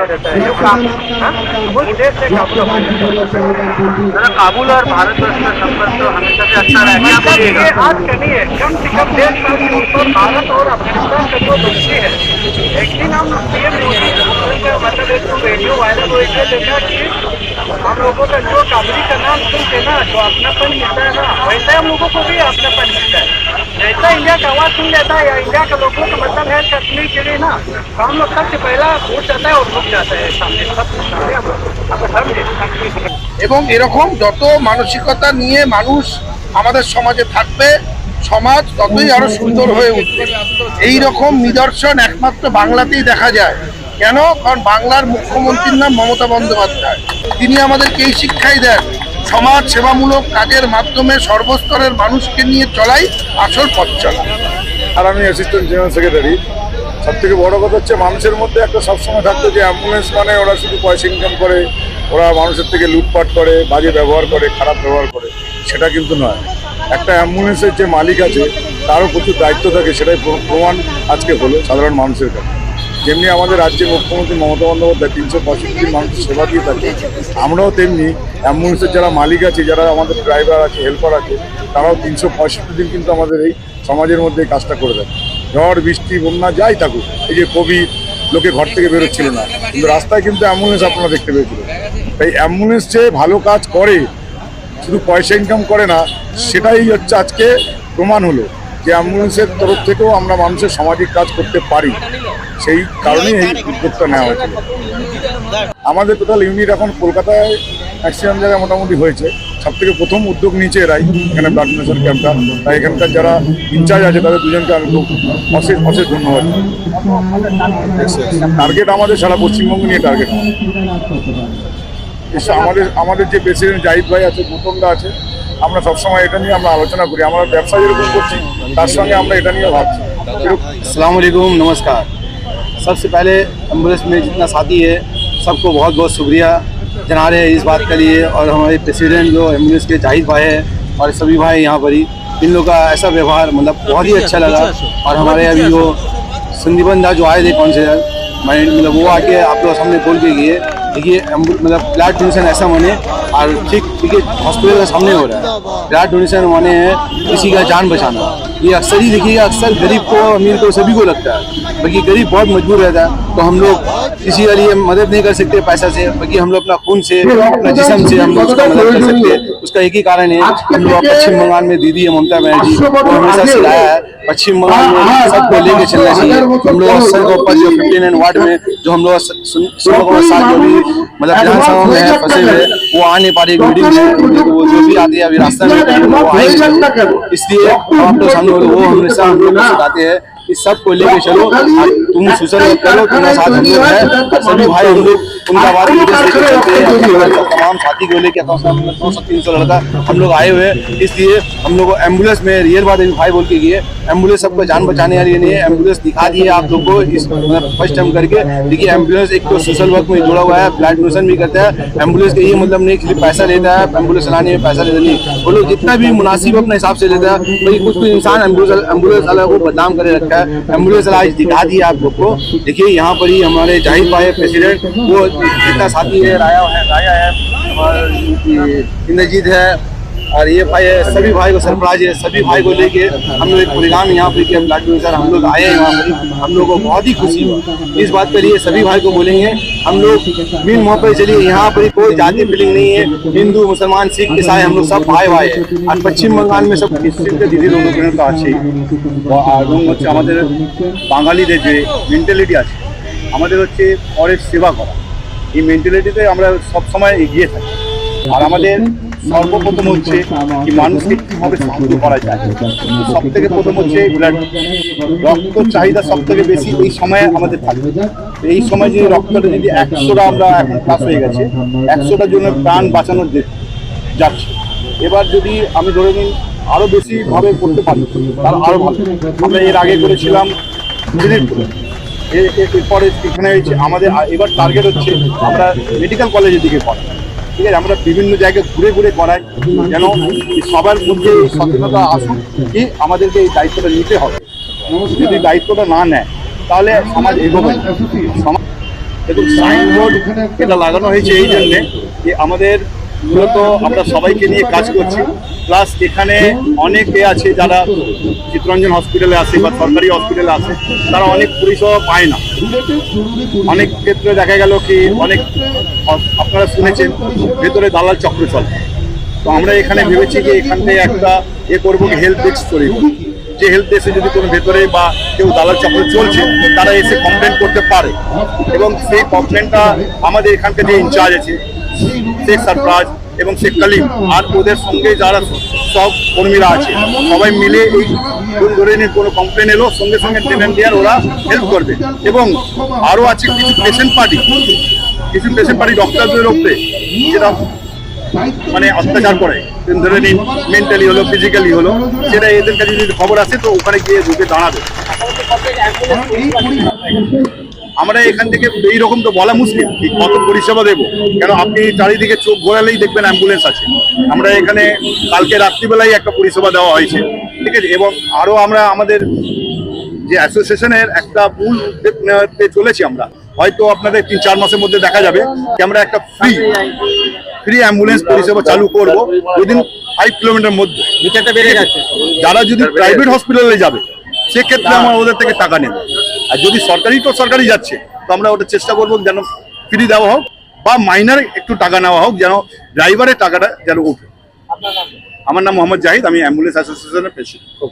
बता देता है जो देश से काबुल और भारतवर्ष का संपर्क तो हमेशा से अच्छा रहेगा। आज करिए कम से कम 1.5 साल के ऊपर भारत और अफगानिस्तान का जो दोस्ती है, एक दिन हम पीएम मोदी मतलब एक वीडियो वायरल हुई है, देखा कि हम लोगों का जो काबुली का नाम सुनते ना जो अपनापन मिलता है ना, वैसा हम लोगों को भी अपनापन मिलता है। जैसा इंडिया का आवाज सुन लेता है या इंडिया के लोगों का मतलब है कश्मीर के लिए ना, तो हम लोग सबसे पहला उठ जाता है और रुक जाता है सामने सब এবং এরকম যত মানসিকতা নিয়ে মানুষ আমাদের সমাজে থাকবে, সমাজ ততই আরো সুন্দর হয়ে উঠবে। এই রকম নিদর্শন একমাত্র বাংলাতেই দেখা যায়। কেন? কারণ বাংলার মুখ্যমন্ত্রীর নাম মমতা বন্দ্যোপাধ্যায়। তিনি আমাদেরকে এই শিক্ষাই দেন, সমাজ সেবামূলক কাজের মাধ্যমে সর্বস্তরের মানুষকে নিয়ে চলাই আসল পথ চলা। আর আমি অ্যাসিস্ট্যান্ট জেনারেল সেক্রেটারি। সব থেকে বড় কথা হচ্ছে মানুষের মধ্যে একটা সবসময় থাকতো যে অ্যাম্বুলেন্স মানে ওরা শুধু পয়সা ইনকাম করে, ওরা মানুষের থেকে লুটপাট করে, বাজে ব্যবহার করে, খারাপ ব্যবহার করে, সেটা কিন্তু নয়। একটা অ্যাম্বুলেন্সের যে মালিক আছে তারও প্রচুর দায়িত্ব থাকে, সেটাই প্রমাণ আজকে হলো সাধারণ মানুষের কাছে। যেমনি আমাদের রাজ্যের মুখ্যমন্ত্রী মমতা বন্দ্যোপাধ্যায় 365 দিন মানুষের সেবা দিয়ে থাকে, আমরাও তেমনি অ্যাম্বুলেন্সের যারা মালিক আছে, যারা আমাদের ড্রাইভার আছে, হেল্পার আছে, তারাও 365 দিন কিন্তু আমাদের এই সমাজের মধ্যে এই কাজটা করে দেয়। ঝড় বৃষ্টি বন্যা যাই থাকুক, এই যে কোভিড, লোকে ঘর থেকে বেরোচ্ছিল না, কিন্তু রাস্তায় কিন্তু অ্যাম্বুলেন্স আপনারা দেখতে পেয়েছিল। তাই অ্যাম্বুলেন্স যে ভালো কাজ করে, শুধু পয়সা ইনকাম করে না, সেটাই হচ্ছে আজকে প্রমাণ হলো যে অ্যাম্বুলেন্সের তরফ থেকেও আমরা মানুষের সামাজিক কাজ করতে পারি। সেই কারণেই এই উদ্যোগটা নেওয়া হয়েছিল। আমাদের টোটাল ইউনিট এখন কলকাতায় ম্যাক্সিমাম জায়গায় মোটামুটি হয়েছে। সব থেকে প্রথম উদ্যোগ নিয়েছে এরাই, এখানে ব্লাড ডোনেশন ক্যাম্পটা। তাই এখানকার যারা ইনচার্জ আছে তাদের দুজনকে আমি খুব অশেষ অশেষ ধন্যবাদ। টার্গেট আমাদের সারা পশ্চিমবঙ্গ নিয়ে টার্গেট। আমাদের যে প্রেসিডেন্ট জাহিদ ভাই আছে, গৌতমদা আছে, আমরা সবসময় এটা নিয়ে আমরা আলোচনা করি। আমরা ব্যবসা যেরকম করছি তার সঙ্গে আমরা এটা নিয়ে ভাবছি। अस्सलाम वालेकुम, नमस्कार। सबसे पहले एम्बुलेंस में जितना साथी है सबको बहुत बहुत शुक्रिया जना रहे हैं इस बात के लिए। और हमारे प्रेसिडेंट जो एम्बुलेंस के जाहिद भाई है और सभी भाई यहाँ पर ही, इन लोगों का ऐसा व्यवहार मतलब बहुत ही अच्छा लगा। और हमारे अभी जो संदीपन दा जो आए थे काउंसिलर, मतलब वो आके आप लोग सामने बोल के गए देखिए मतलब ब्लड डोनेशन ऐसा माने और ठीक देखिए हॉस्पिटल के सामने हो रहा है। ब्लड डोनेशन माने है किसी का जान बचाना। ये अक्सर ही देखिएगा, अक्सर गरीब को अमीर को सभी को लगता है, बाकी गरीब बहुत मजबूर रहता है। तो हम लोग किसी के लिए मदद नहीं कर सकते पैसा से, बाकी हम लोग अपना खून से, अपना जिस्म से हम लोग उसका मदद कर सकते हैं। उसका एक ही कारण है, हम लोग पश्चिम बंगाल में दीदी है ममता बनर्जी, वो हमेशा सिखाया है पश्चिम बंगाल में सबको लेके चलना चाहिए। हम लोग सर के ऊपर जो 59 वार्ड में जो हम लोग साथ जो भी मतलब विधानसभा में है फंसे हुए, वो आ नहीं पा रही मीटिंग में, वो जो भी आती है अभी रास्ता में वो आएंगे। इसलिए आप लोग सामने वो हमेशा हम लोग सिखाते हैं कि सबको लेके चलो, तुम सोशल वर्क करो, तुम्हारे साथ हम लोग हैं। सभी भाई हम लोग उनका बात लेके चलते हैं। तमाम साथी को लेके 200-300 लड़का हम लोग आए हुए हैं। इसलिए हम लोग एम्बुलेंस में रियल बात भाई बोल के गए, एम्बुलेंस सबको जान बचाने वाली नहीं है। एम्बुलेंस दिखा दिए आप लोग को इस फर्स्ट टाइम करके। देखिए एम्बुलेंस एक तो सोशल वर्क में जुड़ा हुआ है, ब्लड डोनेशन भी करता है। एम्बुलेंस का ये मतलब नहीं कि पैसा लेता है, एम्बुलेंस चलाने में पैसा लेता नहीं, वो लोग जितना भी मुनासिब अपने हिसाब से लेता है। भाई कुछ इंसान एम्बुलेंस वाला को बदनाम करे रखा है। एम्बुलेंस वाला आज दिखा दिया आप लोग को। देखिए यहाँ पर ही हमारे जाहिद भाई प्रेसिडेंट, वो जितना साथी है, राया है और इंद्रजीत है और ये भाई है, सभी भाई को सरफराज है, सभी भाई को लेके हम लोग एक प्रोग्राम यहाँ पर किया ब्लड डोनेशन। हम लोग आए यहाँ पर, हम लोग को बहुत ही खुशी हुआ। इस बात के लिए सभी भाई को बोलेंगे हम लोग मेन वहाँ पर चलिए। यहाँ पर कोई जाति फीलिंग नहीं है, हिंदू मुसलमान सिख ईसाई हम लोग सब भाई है। और पश्चिम बंगाल में सब দিদি লোকজনের তো আছেই, এবং হচ্ছে আমাদের বাঙালিদের যে মেন্টালিটি আছে, আমাদের হচ্ছে পরের সেবা করা, এই মেন্টালিটিতে আমরা সবসময় এগিয়ে থাকি। আর আমাদের সর্বপ্রথম হচ্ছে কি মানুষকে কীভাবে সাহায্য করা যায়, সব থেকে প্রথম হচ্ছে ব্লাড। রক্ত চাহিদা সব থেকে বেশি এই সময়ে আমাদের থাকে। এই সময় যদি রক্তটা যদি 100টা আমরা এখন পাস হয়ে গেছে, 100টার জন্য প্রাণ বাঁচানো যাচ্ছে। এবার যদি আমি ধরে নিন আরও বেশিভাবে করতে পারি তার আরও ভালো। আমরা এর আগে করেছিলাম দিনাজপুরে, এরপরে এখানে হয়েছে আমাদের। এবার টার্গেট হচ্ছে আমরা মেডিকেল কলেজের দিকে পড়া, ঠিক আছে। আমরা বিভিন্ন জায়গায় ঘুরে ঘুরে করাই যেন সবার মধ্যে সচেতনতা আসুক কি আমাদেরকে এই দায়িত্বটা নিতে হবে। যদি দায়িত্বটা না নেয় তাহলে সমাজ এগোবে না। দেখুন সাইনবোর্ড এটা লাগানো হয়েছে এই জন্যে যে আমাদের মূলত আমরা সবাইকে নিয়ে কাজ করছি, প্লাস এখানে অনেকে আছে যারা চিত্তরঞ্জন হসপিটালে আসে বা সরকারি হসপিটালে আসে, তারা অনেক পরিষেবা পায় না। অনেক ক্ষেত্রে দেখা গেল কি অনেক আপনারা শুনেছেন ভেতরে দালাল চক্র চলে। তো আমরা এখানে ভেবেছি যে এখান থেকে একটা করবো হেল্প ডেস্ক তৈরি করবো, যে হেল্প ডেস্কে যদি কোনো ভেতরে বা কেউ দালাল চক্র চলছে তারা এসে কমপ্লেন করতে পারে, এবং সেই কমপ্লেনটা আমাদের এখানকার যে ইনচার্জ আছে শেখ সরফরাজ এবং শেখ কালিম আর ওদের সঙ্গে যারা সব কর্মীরা আছে সবাই মিলে এই ধরে নিয়ে কোনো কমপ্লেন এলো সঙ্গে সঙ্গে ট্রেন দেওয়ার ওরা হেল্প করবে। এবং আরও আছে কিছু পেশেন্ট পার্টি ডক্টরদের উপরে যেটা মানে অত্যাচার করে, ধরে নিন মেন্টালি হলো ফিজিক্যালি হলো, সেটা এদের কাছে যদি খবর আসে তো ওখানে গিয়ে ঢুকে দাঁড়াবে। আমরা এখান থেকে এইরকম তো বলা মুশকিল কত পরিষেবা দেবো, কেন আপনি চারিদিকে চোখ ঘোরালেই দেখবেন অ্যাম্বুলেন্স আছে। আমরা এখানে কালকে রাত্রিবেলায় একটা পরিষেবা দেওয়া হয়েছে, ঠিক আছে। এবং আরও আমরা আমাদের যে অ্যাসোসিয়েশনের একটা মূল চলেছি, আমরা হয়তো আপনাদের 3-4 মাসের মধ্যে দেখা যাবে যে আমরা একটা ফ্রি অ্যাম্বুলেন্স পরিষেবা চালু করবো উইদিন 5 কিলোমিটার মধ্যে। বিচারটা বেড়ে গেছে, যারা যদি প্রাইভেট হসপিটালে যাবে সেক্ষেত্রে আমরা ওদের থেকে টাকা নেব, আর যদি সরকারি যাচ্ছে তো আমরা ওটা চেষ্টা করবো যেন ফ্রি দেওয়া হোক বা মাইনার একটু টাকা নেওয়া হোক, যেন ড্রাইভারের টাকাটা যেন ওঠে। আমার নাম মোহাম্মদ জাহিদ, আমি অ্যাম্বুলেন্স অ্যাসোসিয়েশনের প্রেসিডেন্ট।